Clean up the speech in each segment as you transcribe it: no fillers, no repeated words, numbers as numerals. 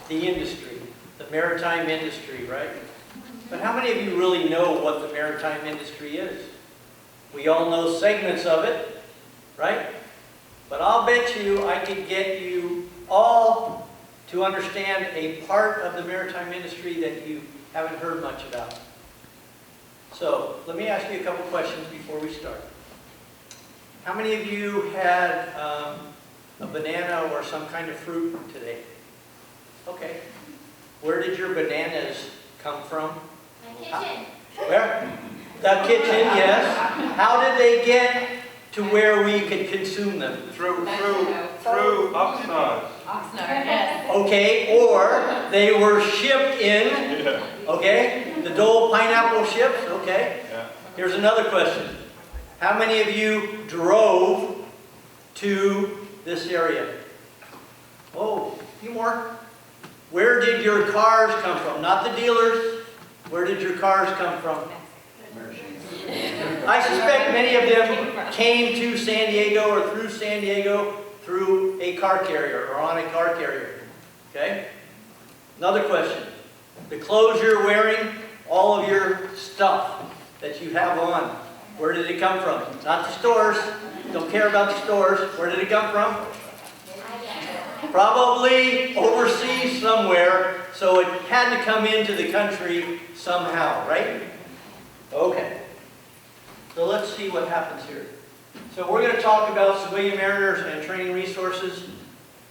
the industry, the maritime industry, right? But how many of you really know what the maritime industry is? We all know segments of it, right? But I'll bet you I could get you all to understand a part of the maritime industry that you haven't heard much about. So, let me ask you a couple questions before we start. How many of you had a banana or some kind of fruit today? Okay. Where did your bananas come from? My kitchen. Where? The kitchen, yes. How did they get to where we could consume them? Through Oxnard. Oxnard, yes. Okay, or they were shipped in, Yeah. okay? The Dole pineapple ships, okay? Yeah. Here's another question. How many of you drove to this area? Oh, a few more. Where did your cars come from? Not the dealers. Where did your cars come from? I suspect many of them came to San Diego or through San Diego through a car carrier or on a car carrier. Okay? Another question. The clothes you're wearing, all of your stuff that you have on, where did it come from? Not the stores. Don't care about the stores. Where did it come from? Probably overseas somewhere, so it had to come into the country somehow, right? Okay. So let's see what happens here. So we're going to talk about civilian mariners and training resources.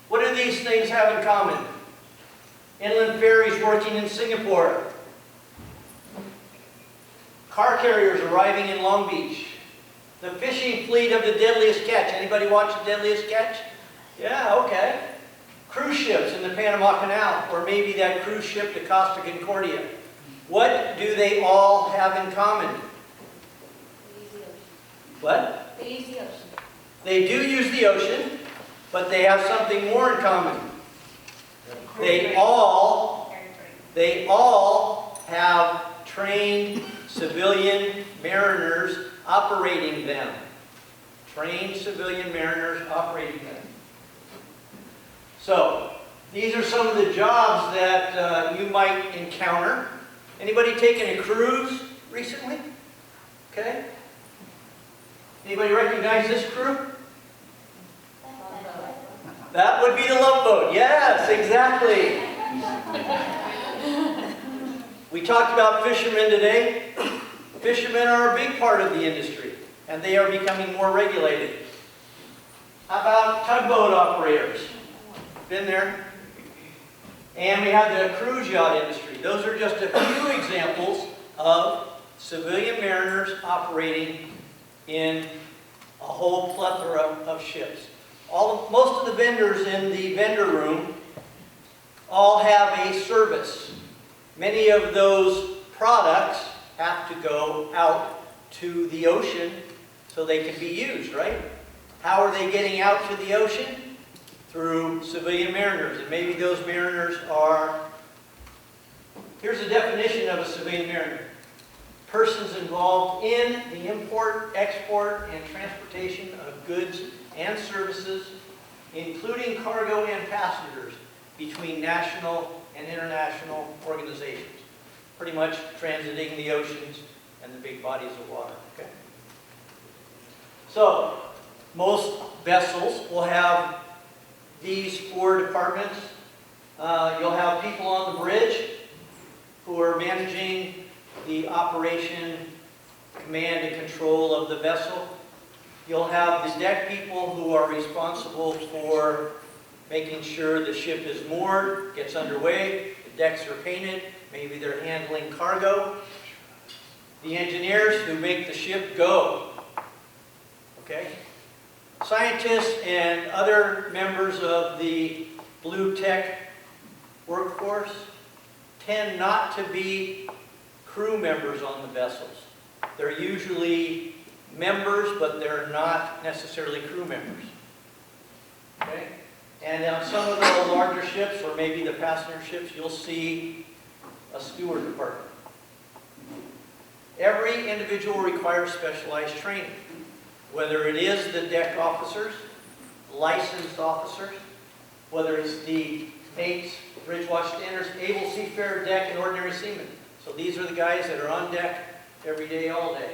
What do these things have in common? Inland ferries working in Singapore. Car carriers arriving in Long Beach. The fishing fleet of the Deadliest Catch. Anybody watch the Deadliest Catch? Yeah, okay. Cruise ships in the Panama Canal, or maybe that cruise ship, the Costa Concordia. What do they all have in common? What? They use the ocean. They do use the ocean, but they have something more in common. They all have trained civilian mariners operating them. Trained civilian mariners operating them. So, these are some of the jobs that you might encounter. Anybody taken a cruise recently? Okay. Anybody recognize this crew? That would be the Love Boat. Yes, exactly. We talked about fishermen today. Fishermen are a big part of the industry, and they are becoming more regulated. How about tugboat operators? Been there. And we have the cruise yacht industry. Those are just a few examples of civilian mariners operating in a whole plethora of ships. Most of the vendors in the vendor room all have a service. Many of those products have to go out to the ocean so they can be used, right? How are they getting out to the ocean? Through civilian mariners. And maybe those mariners are... Here's a definition of a civilian mariner. Persons involved in the import, export, and transportation of goods and services, including cargo and passengers, between national and international organizations. Pretty much transiting the oceans and the big bodies of water. Okay? So, most vessels will have these four departments. You'll have people on the bridge who are managing the operation, command, and control of the vessel. You'll have the deck people who are responsible for making sure the ship is moored, gets underway, the decks are painted, maybe they're handling cargo. The engineers who make the ship go. Okay? Scientists and other members of the BlueTech workforce tend not to be crew members on the vessels. They're usually members, but they're not necessarily crew members. Okay? And on some of the larger ships, or maybe the passenger ships, you'll see a steward department. Every individual requires specialized training, whether it is the deck officers, licensed officers, whether it's the mates, bridge watch standers, able seafarer, deck, and ordinary seamen. So these are the guys that are on deck every day, all day.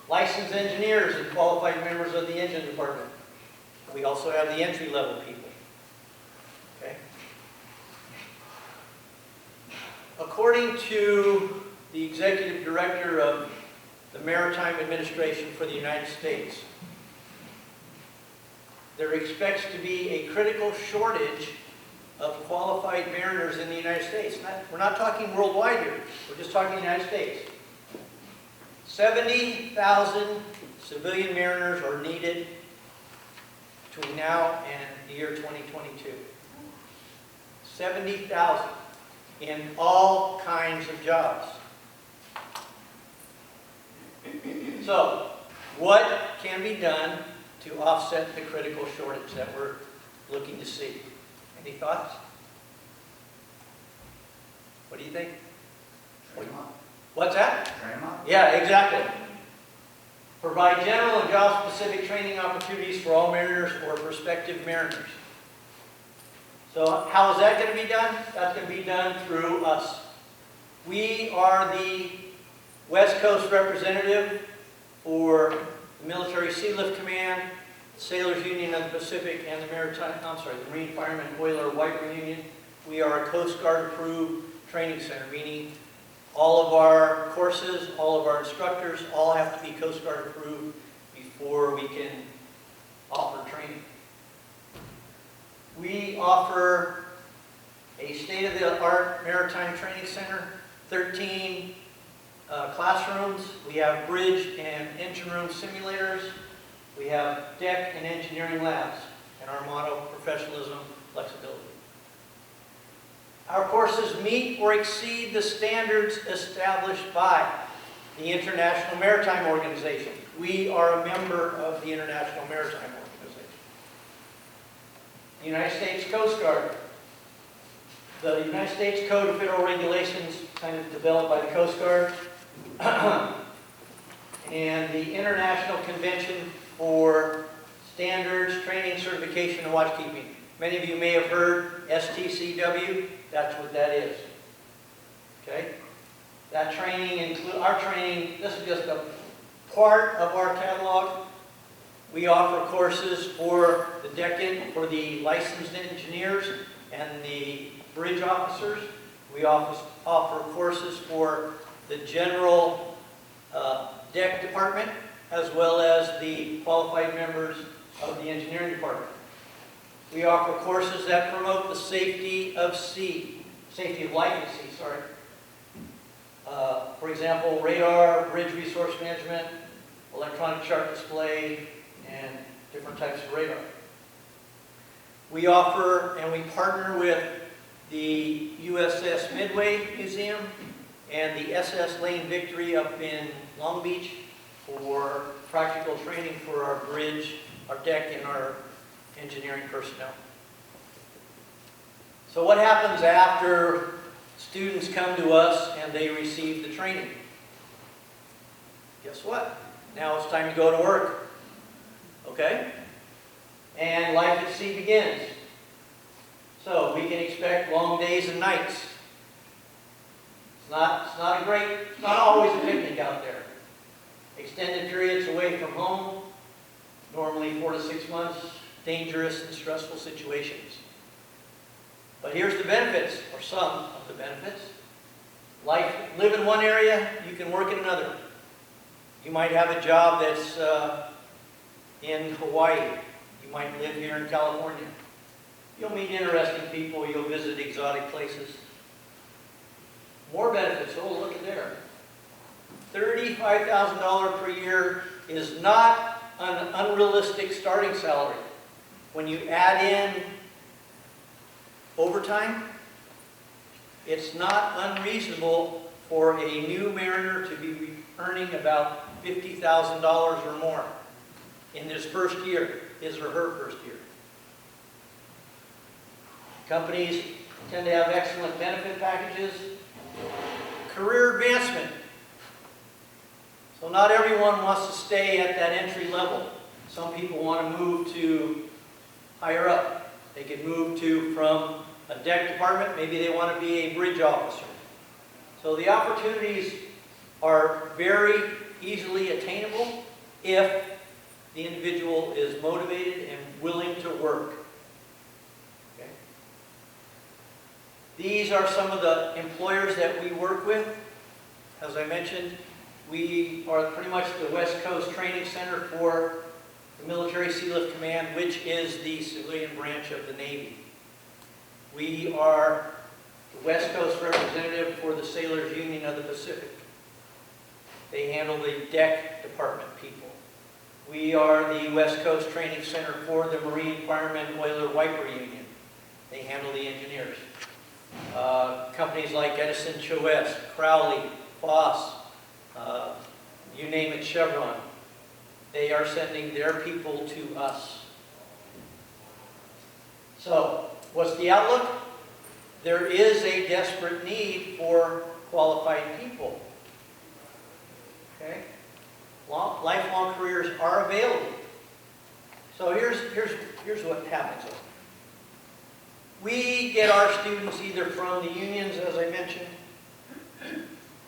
Licensed engineers and qualified members of the engine department. We also have the entry-level people. Okay. According to the executive director of the Maritime Administration for the United States, there expects to be a critical shortage of qualified mariners in the United States. We're not talking worldwide here. We're just talking the United States. 70,000 civilian mariners are needed between now and the year 2022. 70,000 in all kinds of jobs. So, what can be done to offset the critical shortage that we're looking to see? Any thoughts? What do you think? Train them up. What's that? Train them up. Yeah, exactly. Provide general and job-specific training opportunities for all mariners or prospective mariners. So how is that going to be done? That's going to be done through us. We are the West Coast representative for the Military Sea Lift Command, Sailors Union of the Pacific, and the the Marine Firemen Oiler Wiper Union. We are a Coast Guard approved training center, meaning all of our courses, all of our instructors, all have to be Coast Guard approved before we can offer training. We offer a state-of-the-art maritime training center, 13 classrooms. We have bridge and engine room simulators. We have deck and engineering labs, and our motto, professionalism, flexibility. Our courses meet or exceed the standards established by the International Maritime Organization. We are a member of the International Maritime Organization. The United States Coast Guard. The United States Code of Federal Regulations, kind of developed by the Coast Guard, and the International Convention for Standards, Training, Certification, and Watchkeeping. Many of you may have heard STCW. That's what that is. Okay? That training includes our training. This is just a part of our catalog. We offer courses for the deck-in, for the licensed engineers and the bridge officers. We offer courses for the general deck department, as well as the qualified members of the engineering department. We offer courses that promote the safety of life at sea, sorry. For example, radar, bridge resource management, electronic chart display, and different types of radar. We offer and we partner with the USS Midway Museum and the SS Lane Victory up in Long Beach for practical training for our bridge, our deck, and our engineering personnel. So what happens after students come to us and they receive the training? Guess what? Now it's time to go to work. Okay? And life at sea begins. So we can expect long days and nights. It's not always a picnic out there. Extended periods away from home, normally 4 to 6 months, dangerous and stressful situations. But here's the benefits, or some of the benefits. Live in one area, you can work in another. You might have a job that's in Hawaii. You might live here in California. You'll meet interesting people. You'll visit exotic places. More benefits. Oh, look at there. $35,000 per year is not an unrealistic starting salary. When you add in overtime, it's not unreasonable for a new mariner to be earning about $50,000 or more in his first year, his or her first year. Companies tend to have excellent benefit packages. Career advancement. So not everyone wants to stay at that entry level. Some people want to move to higher up. They could move from a deck department, maybe they want to be a bridge officer. So the opportunities are very easily attainable if the individual is motivated and willing to work. Okay? These are some of the employers that we work with. As I mentioned, we are pretty much the West Coast Training Center for the Military Sealift Command, which is the civilian branch of the Navy. We are the West Coast representative for the Sailors Union of the Pacific. They handle the deck department people. We are the West Coast Training Center for the Marine Firemen Oiler Wiper Union. They handle the engineers. Companies like Edison Choes, Crowley, Foss, you name it, Chevron. They are sending their people to us. So, what's the outlook? There is a desperate need for qualified people. Okay? Lifelong careers are available. So here's what happens. We get our students either from the unions, as I mentioned,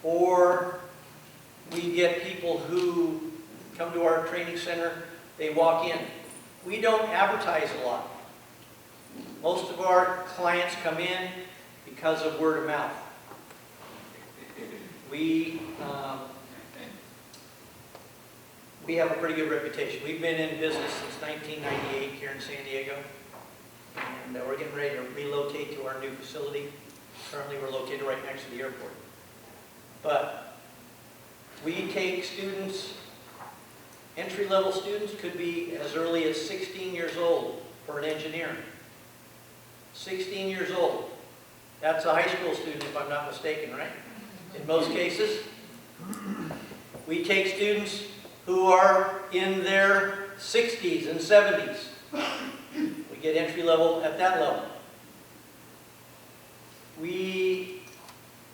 or we get people who come to our training center, they walk in. We don't advertise a lot. Most of our clients come in because of word of mouth. We have a pretty good reputation. We've been in business since 1998 here in San Diego, and we're getting ready to relocate to our new facility. Currently, we're located right next to the airport. But we take students, entry-level students could be as early as 16 years old for an engineer. 16 years old. That's a high school student, if I'm not mistaken, right? In most cases. We take students who are in their 60s and 70s. We get entry level at that level. We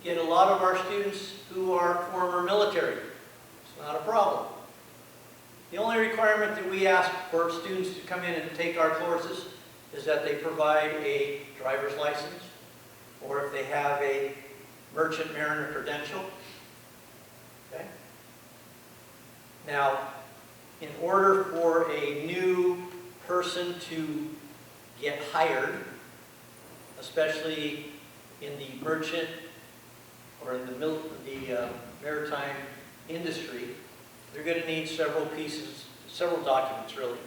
get a lot of our students who are former military. It's not a problem. The only requirement that we ask for students to come in and take our courses is that they provide a driver's license, or if they have a merchant mariner credential. Okay? Now, in order for a new person to get hired, especially in the merchant or in the maritime industry, they're going to need several documents really.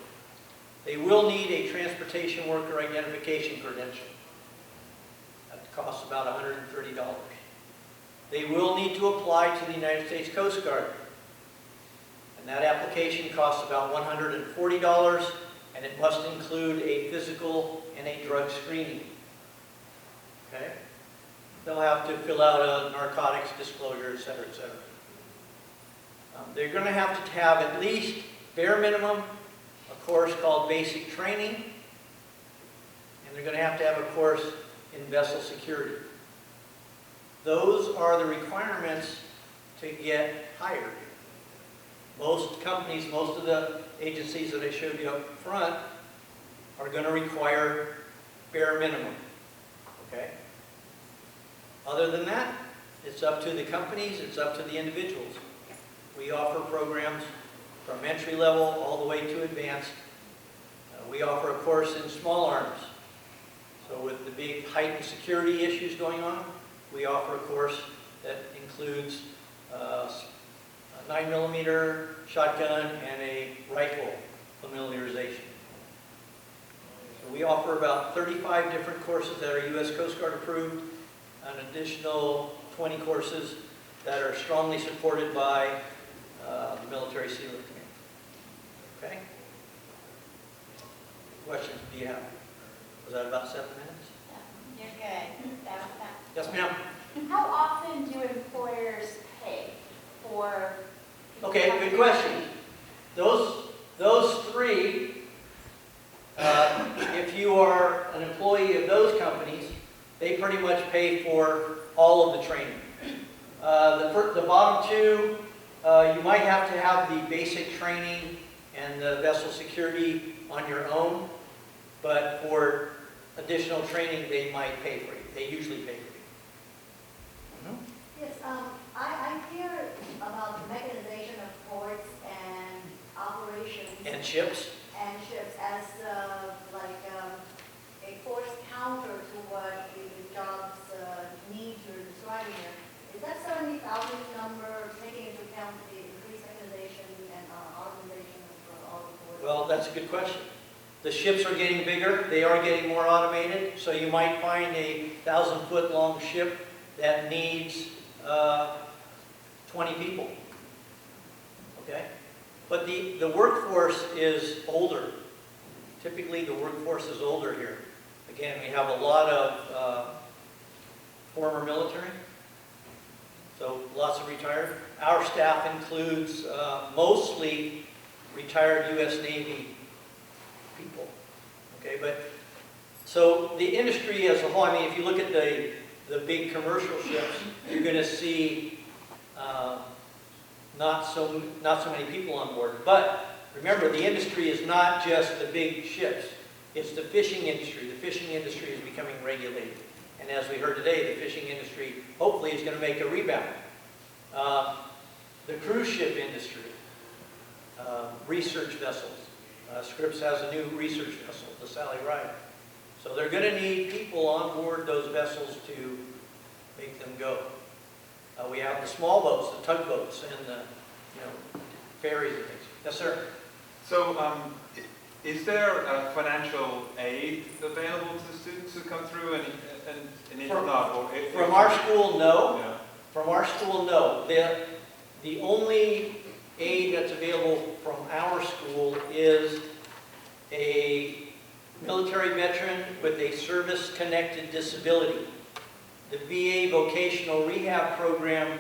They will need a transportation worker identification credential. That costs about $130. They will need to apply to the United States Coast Guard. And that application costs about $140, and it must include a physical and a drug screening. Okay? They'll have to fill out a narcotics disclosure, et cetera, et cetera. They're going to have at least, bare minimum, a course called basic training, and they're going to have a course in vessel security. Those are the requirements to get hired. Most companies, most of the agencies that I showed you up front are going to require bare minimum. Okay? Other than that, it's up to the companies, it's up to the individuals. We offer programs from entry level all the way to advanced. We offer a course in small arms. So with the big heightened security issues going on, we offer a course that includes a 9mm shotgun and a rifle familiarization. So we offer about 35 different courses that are U.S. Coast Guard approved, an additional 20 courses that are strongly supported by the Military Sealift Command. Okay? Questions do you have? Was that about 7 minutes? You're good. That was that. Yes, ma'am? How often do employers pay for... Okay, good question. Those three, if you are an employee of those companies, they pretty much pay for all of the training. The bottom two, you might have to have the basic training and the vessel security on your own, but for additional training, they might pay for you. They usually pay for you. Yes, I hear about the mechanization of ports and operations And ships? and ships as like a force counter to what the jobs needs you're describing here. Is that 70,000 number taking into account the increased mechanization and automation of all the ports? Well, that's a good question. The ships are getting bigger. They are getting more automated. So you might find a 1,000-foot long ship that needs 20 people. Okay? But the workforce is older. Typically, the workforce is older here. Again, we have a lot of former military, so lots of retired. Our staff includes mostly retired U.S. Navy people. Okay, but so the industry as a whole, I mean, if you look at the big commercial ships, you're going to see not so many people on board. But remember, the industry is not just the big ships. It's the fishing industry. The fishing industry is becoming regulated. And as we heard today, the fishing industry hopefully is going to make a rebound. The cruise ship industry, research vessels. Scripps has a new research vessel, the Sally Ride. So they're going to need people on board those vessels to make them go. We have the small boats, the tugboats, and the ferries and things. Yes, sir. So, is there financial aid available to students who come through, and if not, or if, From our school, no. Yeah. From our school, no. The only aid that's available from our school is a military veteran with a service-connected disability. The VA vocational rehab program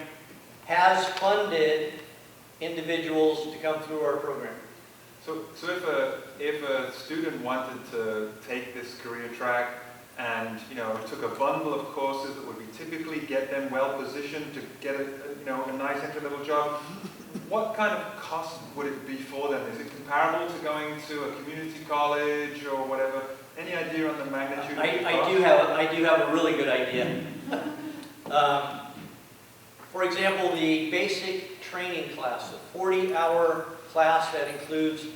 has funded individuals to come through our program. So if a student wanted to take this career track and took a bundle of courses that would be typically get them well positioned to get a nice entry-level job, what kind of cost would it be for them? Is it comparable to going to a community college or whatever? Any idea on the magnitude? Of the cost? I do have a really good idea. For example, the basic training class, a 40-hour class that includes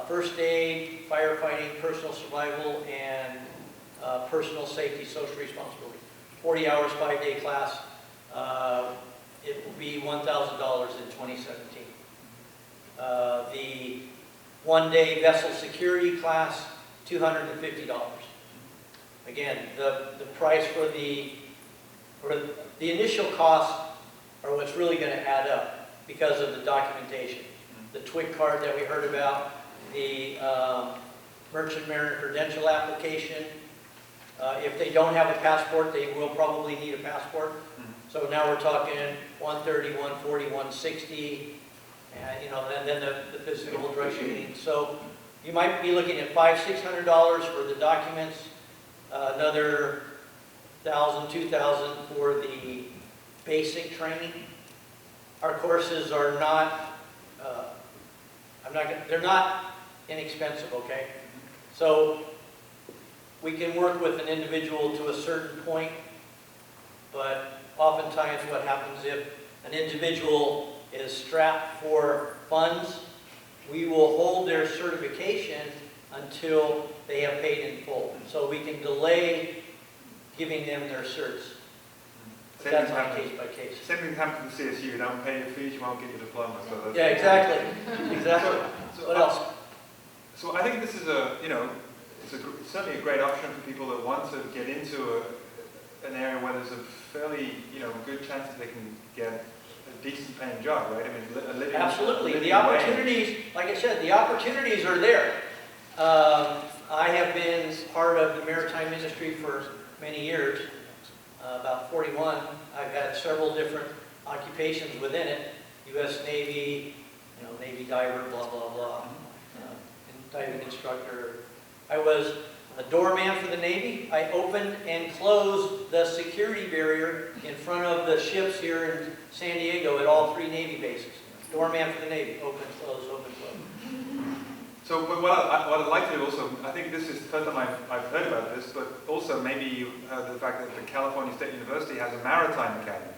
first aid, firefighting, personal survival, and personal safety, social responsibility. 40 hours, 5-day class. It will be $1,000 in 2017. The one-day vessel security class, $250. Again, the price for the initial costs are what's really going to add up because of the documentation. The TWIC card that we heard about, the Merchant Mariner Credential application. If they don't have a passport, they will probably need a passport. So now we're talking 130, 140, 160, and then the physical drug screening. So you might be looking at $500, $600 for the documents, another $1,000, $2,000 for the basic training. Our courses are not, they're not inexpensive, okay? So we can work with an individual to a certain point, but oftentimes what happens if an individual is strapped for funds, we will hold their certification until they have paid in full. So we can delay giving them their certs. That's on case by case. Same thing happens to CSU. You don't pay your fees, you won't get your diploma. So that's Yeah, exactly. Exactly. So What else? So I think this is it's certainly a great option for people that want to get into an area where there's a fairly good chance that they can get a decent paying job, right? I mean, a living. Absolutely. living The opportunities, like I said, the opportunities are there. I have been part of the maritime industry for many years, about 41. I've had several different occupations within it. U.S. Navy, Navy diver, blah, blah, blah. Diving instructor. I was a doorman for the Navy. I opened and closed the security barrier in front of the ships here in San Diego at all 3 Navy bases. Doorman for the Navy. Open, close, open, close. So what I'd like to do also, I think this is the first time I've heard about this, but also maybe you heard the fact that the California State University has a maritime academy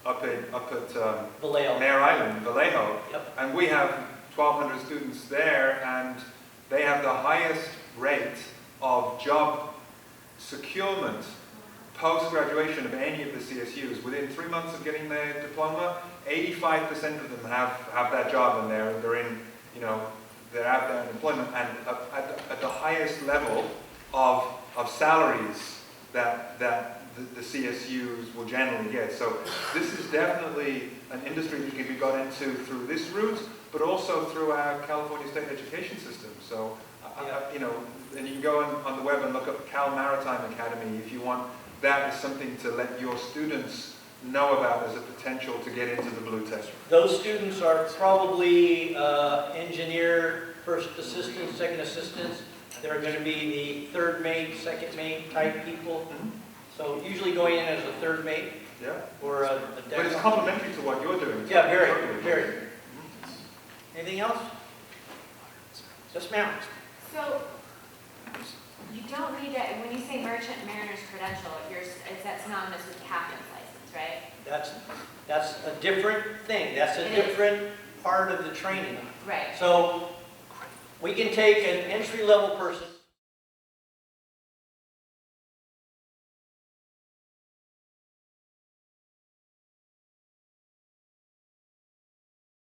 up at Vallejo. Mare Island, Vallejo. Yep. And we have 1,200 students there, and they have the highest rate of job securement post-graduation of any of the CSUs. Within 3 months of getting their diploma, 85% of them have that job, and they're in, you know, they're out there in employment, and at the highest level of salaries that the CSUs will generally get. So this is definitely an industry that can be got into through this route, but also through our California state education system. So, you know, and you can go on the web and look up Cal Maritime Academy if you want. That is something to let your students know about as a potential to get into the BlueTech. Those students are probably engineer, first assistants, second assistants. They're going to be the third mate, second mate type people. So usually going in as a third mate Yeah. or a deck. But it's complementary to what you're doing. Yeah, very. Anything else? Yes, ma'am. So, you don't need to, when you say merchant mariner's credential, is that synonymous with captain's license, right? That's a different thing. That's a different part of the training. Right. So we can take an entry-level person